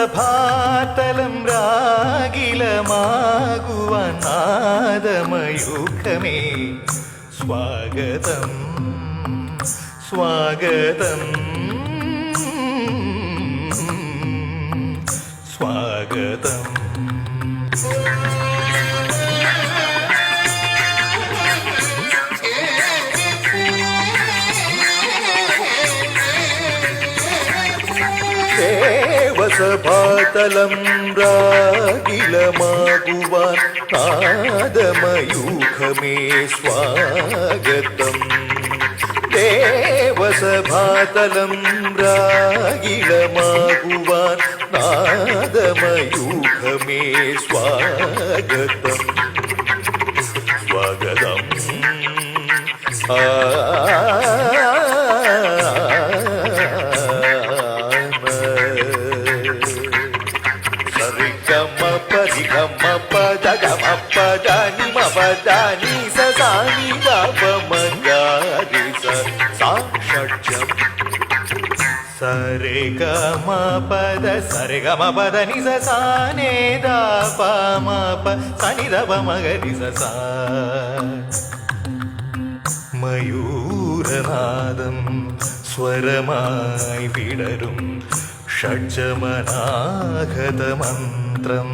ദേവസഭാതലം രാഗിലമാകുവാൻ നാദമയൂഖമേ സ്വാഗതം സ്വാഗതം സ്വാഗതം. ദേവസഭാതലം രാഗിലമാകുവാൻ നാദമയൂഖമേ സ്വാഗതം. ദേവസഭാതലം രാഗിലമാകുവാൻ നാദമയൂഖമേ സ്വാഗതം സ്വാഗതം. పదని సని గమగారి సాషట్యం సరే గమ పద సరే గమ పద ని సానే ద ప మ ప సని ద ప మగరి సా. മയൂരനാദം സ്വരമായി വിടരും ഷഡ്ജമനാഗതമന്ത്രം.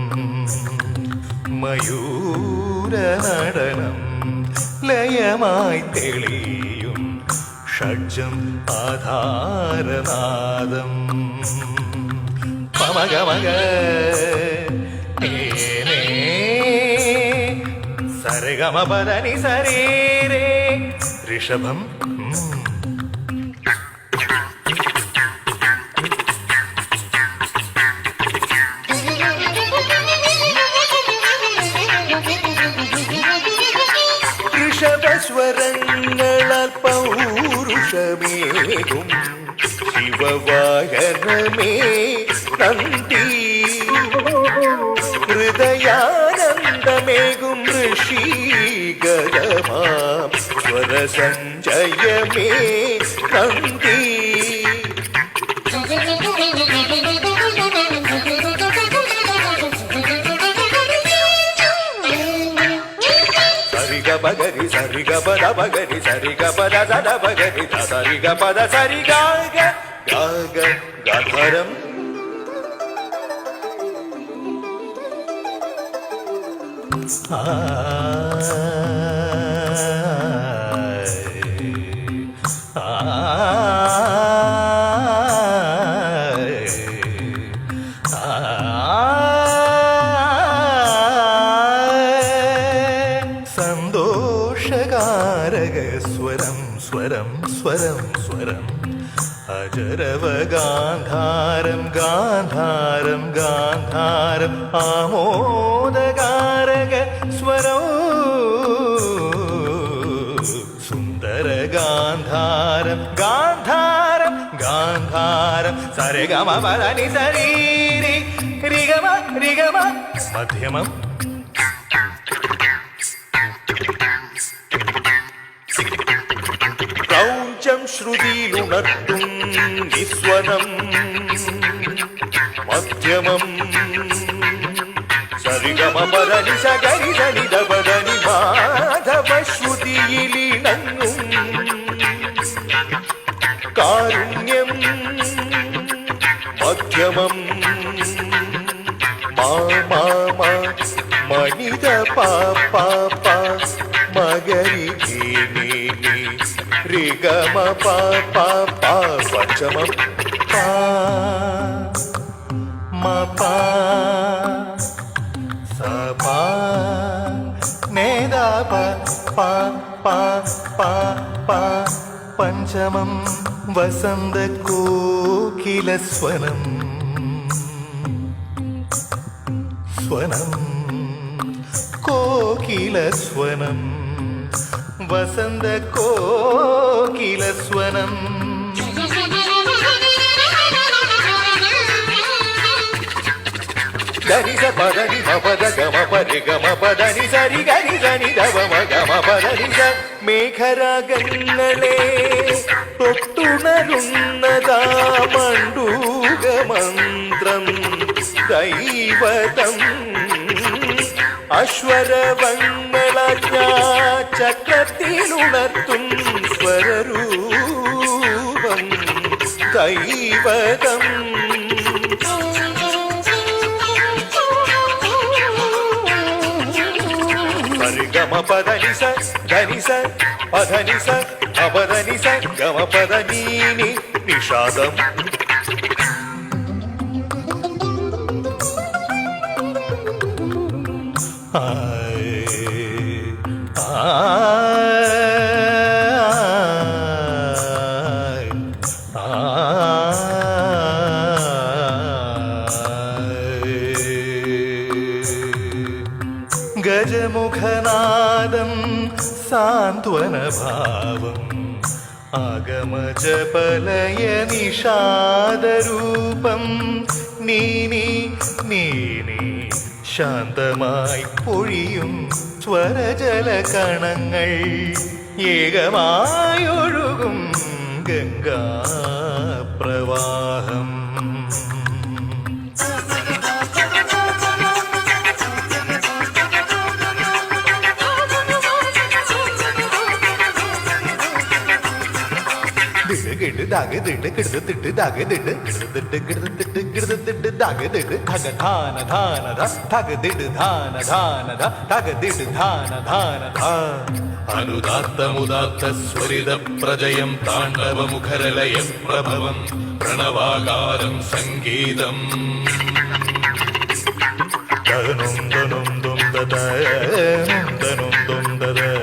മയൂരനടനം ലയമായി തെളിയും ഷഡ്ജം ആധാരനാദം. പമഗമഗ സരഗമപദനി സരേ ഋഷഭം. ഋഷഭസ്വരങ്ങളാൽ പൗരുഷമേകും ശിവവാഹനമേ നന്ദി. ഹൃദയാനന്ദമേകും ഋഷിഗണമാം സ്വരസഞ്ജയമേ നന്ദി. బగరి సరి గ పద బగరి సరి గ పద సద బగరి సరి గ పద సరి గ గ గధరం. സ്വരം സ്വരം സ്വരം സ്വരം അജരവഗാന്ധാരം ഗാന്ധാരം ഗാന്ധാരം ആമോദകാരക സ്വരം സുന്ദരഗാന്ധാരം ഗാന്ധാരം ഗാന്ധാരം സരഗമ പദനി സരീരി രിഗമ രിഗമ മധ്യമം. ക്രൗഞ്ചം ശ്രുതിയിലുണർത്തും നിസ്വനം മധ്യമം. സരിഗമ പദനി സഗരി ധനിധ പദനി മാധവ ശ്രുതിയിലിണങ്ങും കാരുണ്യം മധ്യമം. മണിത പാപ്പ മകരി രിഗമ പാപ്പ പഞ്ചമം. പാ മ പാ സ പാ പ പ പ പ പഞ്ചമം വസന്ത കോകിലസ്വനം സ്വനം കോകിലസ്വനം വസന്ത കോകിലസ്വനം ധനിസ പദനി മപദ ഗമ പരി ഗമ പദനി സരി ഗരി ധനി ധവ ഗമ പദനി സ മേഘരാഗങ്ങളെ തൊട്ടുണരുന്നതാ മണ്ടൂക മന്ത്രം ദൈവതം അശ്വരവങ്ങളജ്ഞാ ചക്രത്തിലുണർത്തും സ്വരരൂപം ദൈവതം ഗമ പദനി സ ധനി സ പധനി സ അപധനി സ ഗമ പദനീനി നിഷാദം ഗജമുഖനാദം സാന്ത്വനഭാവം ആഗമജപലയ നിഷാദരൂപം നീനി നീനി ശാന്തമായി പൊഴിയും സ്വരജല കണങ്ങൾ ഏകമായൊഴുകും ഗംഗാപ്രവാഹം ധാഗതിട്ട് കിടത്തിട്ട് ധാഗതിട്ട് കിടത്തിട്ട് കിടത്തിട്ട് കിടത്തിട്ട് ധാഗതിട്ട് ധഗ ധാന ധാന ധഗതിട്ട് ധാന ധാന ധഗതിട്ട് ധാന ധാന അനുദാത്തമുദാത്ത സ്വരിത പ്രജയം താണ്ഡവമുഖരലയം പ്രഭവം പ്രണവാകാരം സംഗീതം തനും തനും തും തനും തനും തും തനും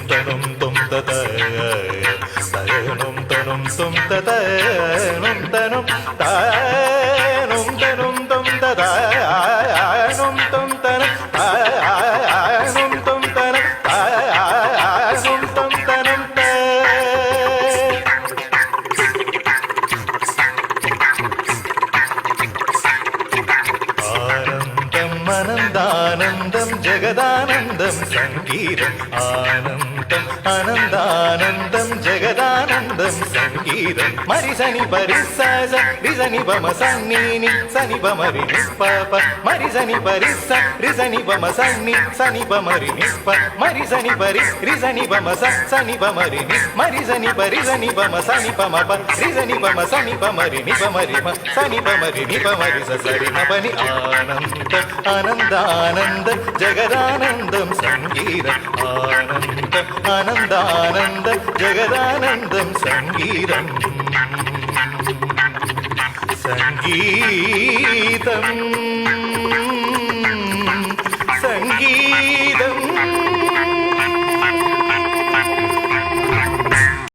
തനും തും തനും തനും തും തനും തനും താനും തനും തും തനും തും തനും താനും തും തനും താനും തും തനും ആനന്ദം അനന്താനന്ദം ജഗദാനന്ദം സംഗീതം ആനന്ദം അനന്താനന്ദം ജഗദാനന്ദം സംഗീതം മരി സനി പരി സ രി സനി പമ സന്നി സനി പമരി പ മരി സനി പരി സ രി സനി പമ സനി പമരി പ മരി സനി പരി രി സനി പമ സനി പമരി മരി സനി പരി സനി പമ സനി പമ പ രി സനി പമ സനി പമരി പമരി സനി പമരി പമരി സരി പനി ആനന്ദം അനന്താനന്ദം ജഗദാനന്ദം സംഗീതം ആനന്ദം അനന്താനന്ദം ജഗദാനന്ദം സംഗീതം സംഗീതം